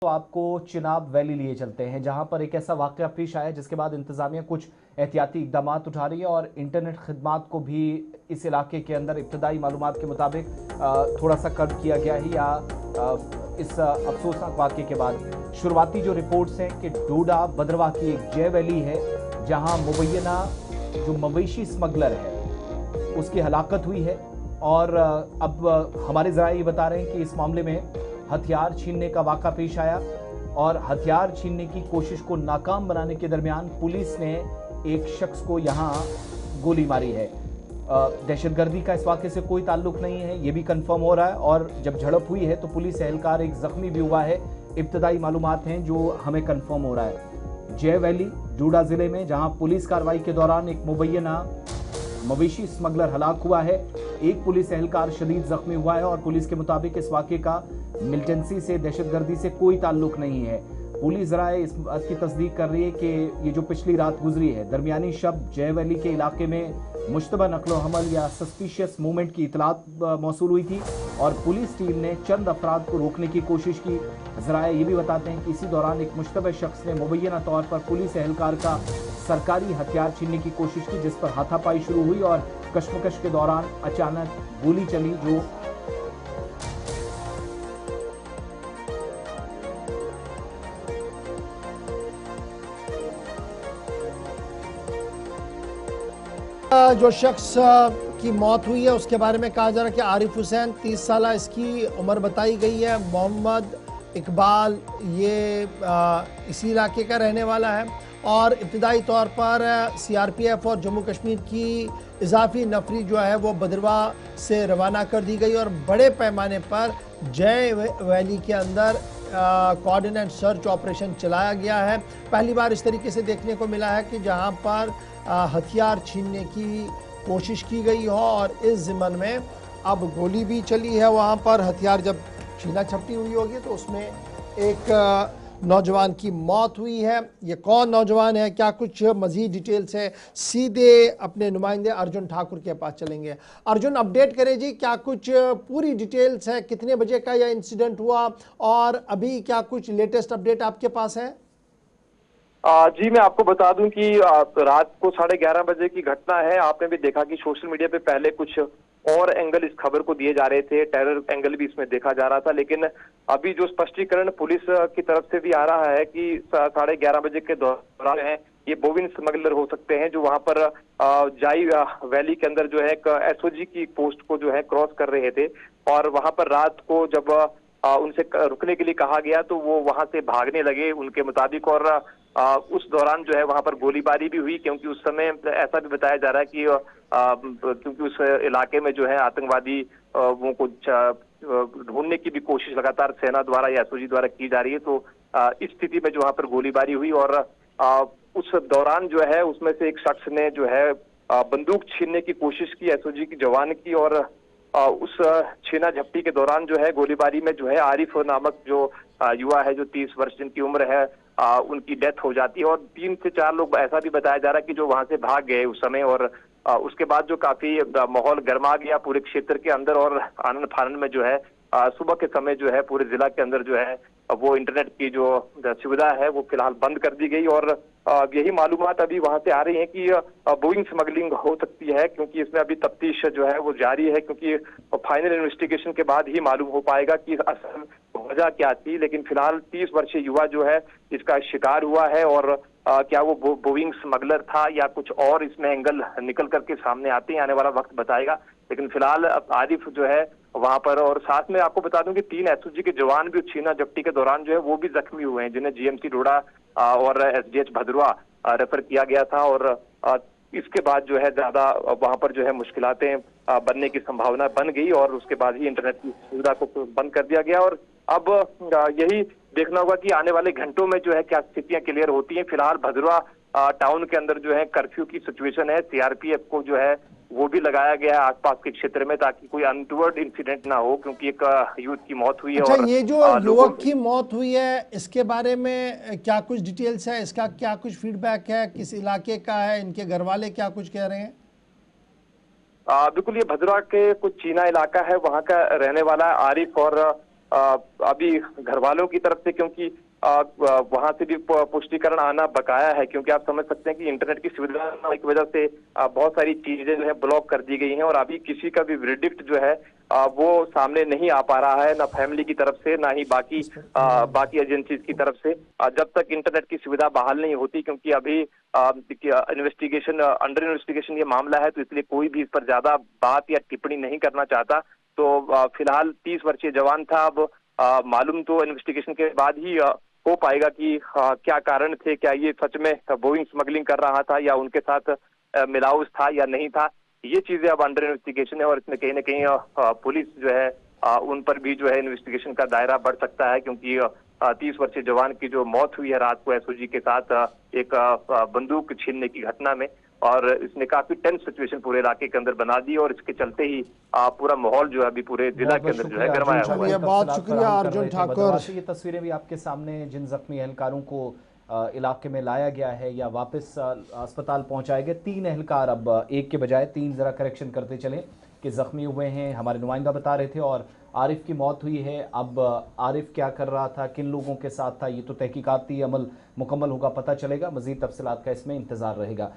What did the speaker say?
तो आपको चिनाब वैली लिए चलते हैं, जहां पर एक ऐसा वाकया पेश आया जिसके बाद इंतजामिया कुछ एहतियाती इकदाम उठा रही है और इंटरनेट खदमात को भी इस इलाके के अंदर इब्तदाई मालूमात के मुताबिक थोड़ा सा कट किया गया है। या इस अफसोसनाक वाकये के बाद शुरुआती जो रिपोर्ट्स हैं कि डोडा बदरवा की एक जय वैली है जहां मुबैना जो मवेशी स्मगलर है उसकी हलाकत हुई है। और अब हमारे ज़राए ये बता रहे हैं कि इस मामले में हथियार छीनने का वाक़ा पेश आया और हथियार छीनने की कोशिश को नाकाम बनाने के दरमियान पुलिस ने एक शख्स को यहां गोली मारी है। दहशतगर्दी का इस वाक़े से कोई ताल्लुक नहीं है, ये भी कंफर्म हो रहा है। और जब झड़प हुई है तो पुलिस एहलकार एक जख्मी भी हुआ है, इब्तदाई मालूमात हैं जो हमें कंफर्म हो रहा है। जय वैली डोडा जिले में जहां पुलिस कार्रवाई के दौरान एक मुबैना मवेशी स्मगलर हलाक हुआ है, एक पुलिस एहलकार शदीद जख्मी हुआ है और पुलिस के मुताबिक इस वाक़े का मिलिटेंसी से, दहशतगर्दी से कोई ताल्लुक नहीं है। पुलिस ज़राए इस बात की तस्दीक कर रही है कि ये जो पिछली रात गुजरी है दरमियानी शब जय वैली के इलाके में मुश्तबा नकलो हमल या सस्पिशियस मूवमेंट की इतलात मौसूल हुई थी और पुलिस टीम ने चंद अफराद को रोकने की कोशिश की। ज़राए ये भी बताते हैं कि इसी दौरान एक मुश्तबा शख्स ने मुबैना तौर पर पुलिस एहलकार का सरकारी हथियार छीनने की कोशिश की, जिस पर हाथापाई शुरू हुई और कशमकश के दौरान अचानक गोली चली जो शख्स की मौत हुई है उसके बारे में कहा जा रहा है कि आरिफ हुसैन 30 साल इसकी उम्र बताई गई है। मोहम्मद इकबाल ये इसी इलाके का रहने वाला है और इब्तदाई तौर पर CRPF और जम्मू कश्मीर की इजाफी नफरी जो है वो बदरवा से रवाना कर दी गई और बड़े पैमाने पर जय वैली के अंदर कोऑर्डिनेट सर्च ऑपरेशन चलाया गया है। पहली बार इस तरीके से देखने को मिला है कि जहां पर हथियार छीनने की कोशिश की गई हो और इस ज़िम्मन में अब गोली भी चली है। वहां पर हथियार जब छीना झपटी हुई होगी तो उसमें एक नौजवान की मौत हुई है। ये कौन नौजवान है, क्या कुछ मज़ीद डिटेल्स है, सीधे अपने नुमाइंदे अर्जुन ठाकुर के पास चलेंगे। अर्जुन, अपडेट करें जी, क्या कुछ पूरी डिटेल्स है, कितने बजे का यह इंसिडेंट हुआ और अभी क्या कुछ लेटेस्ट अपडेट आपके पास है? जी मैं आपको बता दूं कि रात को 11:30 बजे की घटना है। आपने भी देखा कि सोशल मीडिया पे पहले कुछ और एंगल इस खबर को दिए जा रहे थे, टेरर एंगल भी इसमें देखा जा रहा था, लेकिन अभी जो स्पष्टीकरण पुलिस की तरफ से भी आ रहा है कि 11:30 बजे के दौरान है ये बोविन स्मगलर हो सकते हैं जो वहां पर जाई वैली के अंदर जो है एक SOG की पोस्ट को जो है क्रॉस कर रहे थे और वहां पर रात को जब उनसे रुकने के लिए कहा गया तो वो वहां से भागने लगे उनके मुताबिक और उस दौरान जो है वहां पर गोलीबारी भी हुई, क्योंकि उस समय ऐसा भी बताया जा रहा है कि क्योंकि उस इलाके में जो है आतंकवादी वो कुछ ढूंढने की भी कोशिश लगातार सेना द्वारा या SOG द्वारा की जा रही है। तो इस स्थिति में जो वहां पर गोलीबारी हुई और उस दौरान जो है उसमें से एक शख्स ने जो है बंदूक छीनने की कोशिश की SOG की जवान की और उस छीना झपटी के दौरान जो है गोलीबारी में जो है आरिफ नामक जो युवा है जो 30 वर्ष जिनकी उम्र है उनकी डेथ हो जाती है और 3 से 4 लोग ऐसा भी बताया जा रहा है कि जो वहां से भाग गए उस समय। और उसके बाद जो काफी माहौल गर्मा गया पूरे क्षेत्र के अंदर और आनंद फानंद में जो है सुबह के समय जो है पूरे जिला के अंदर जो है वो इंटरनेट की जो सुविधा है वो फिलहाल बंद कर दी गई और यही मालूमात अभी वहां से आ रही है कि बोइंग स्मगलिंग हो सकती है, क्योंकि इसमें अभी तफ्तीश जो है वो जारी है, क्योंकि फाइनल इन्वेस्टिगेशन के बाद ही मालूम हो पाएगा कि असल वजह क्या थी। लेकिन फिलहाल 30 वर्षीय युवा जो है इसका शिकार हुआ है और क्या वो बोइंग स्मगलर था या कुछ और इसमें एंगल निकल करके सामने आते हैं, आने वाला वक्त बताएगा। लेकिन फिलहाल आरिफ जो है वहां पर, और साथ में आपको बता दूं कि 3 SOG के जवान भी छीना झपटी के दौरान जो है वो भी जख्मी हुए हैं, जिन्हें GMC डोडा और SDH भदरवा रेफर किया गया था और इसके बाद जो है ज्यादा वहां पर जो है मुश्किलातें बनने की संभावना बन गई और उसके बाद ही इंटरनेट की सुविधा को बंद कर दिया गया। और अब यही देखना होगा कि आने वाले घंटों में जो है क्या स्थितियां क्लियर होती हैं। फिलहाल भदरवा टाउन के अंदर जो है कर्फ्यू की सिचुएशन है, CRPF को जो है वो भी लगाया गया है आसपास के क्षेत्र में ताकि कोई अनटूवर्ड इंसिडेंट ना हो, क्योंकि एक यूथ की मौत हुई है। अच्छा, और ये जो युवक की मौत हुई है इसके बारे में क्या कुछ डिटेल्स है, इसका क्या कुछ फीडबैक है, किस इलाके का है, इनके घर वाले क्या कुछ कह रहे हैं? बिल्कुल, ये भद्रा के कुछ चीना इलाका है, वहां का रहने वाला आरिफ और अभी घर वालों की तरफ से, क्योंकि वहां से भी पुष्टिकरण आना बकाया है, क्योंकि आप समझ सकते हैं कि इंटरनेट की सुविधा की वजह से बहुत सारी चीजें जो है ब्लॉक कर दी गई हैं, और अभी किसी का भी वर्डिक्ट जो है वो सामने नहीं आ पा रहा है, ना फैमिली की तरफ से, ना ही बाकी एजेंसीज की तरफ से, जब तक इंटरनेट की सुविधा बहाल नहीं होती। क्योंकि अभी इन्वेस्टिगेशन अंडर इन्वेस्टिगेशन ये मामला है, तो इसलिए कोई भी इस पर ज्यादा बात या टिप्पणी नहीं करना चाहता। तो फिलहाल 30 वर्षीय जवान था। अब मालूम तो इन्वेस्टिगेशन के बाद ही हो पाएगा कि क्या कारण थे, क्या ये सच में बोइंग स्मगलिंग कर रहा था या उनके साथ मिलाउस था या नहीं था। ये चीजें अब अंडर इन्वेस्टिगेशन है, और इसमें कहीं ना कहीं पुलिस जो है उन पर भी जो है इन्वेस्टिगेशन का दायरा बढ़ सकता है, क्योंकि 30 वर्षीय जवान की जो मौत हुई है रात को एसओजी के साथ एक बंदूक छीनने की घटना में, और इसने काफी टेंस सिचुएशन पूरे इलाके के अंदर बना दी, और इसके चलते ही पूरा माहौल जो है अभी पूरे जिला के अंदर जो है गरमाया हुआ है। बहुत शुक्रिया अर्जुन ठाकुर। ये तस्वीरें भी आपके सामने, जिन जख्मी एहलकारों को इलाके में लाया गया है या वापस अस्पताल पहुंचाए गए, 3 एहलकार, अब 1 के बजाय 3, जरा करेक्शन करते चले, कि जख्मी हुए हैं, हमारे नुमाइंदा बता रहे थे। और आरिफ की मौत हुई है। अब आरिफ क्या कर रहा था, किन लोगों के साथ था, ये तो तहकीकाती अमल मुकम्मल होगा, पता चलेगा। मजीद तफसीलात का इसमें इंतजार रहेगा।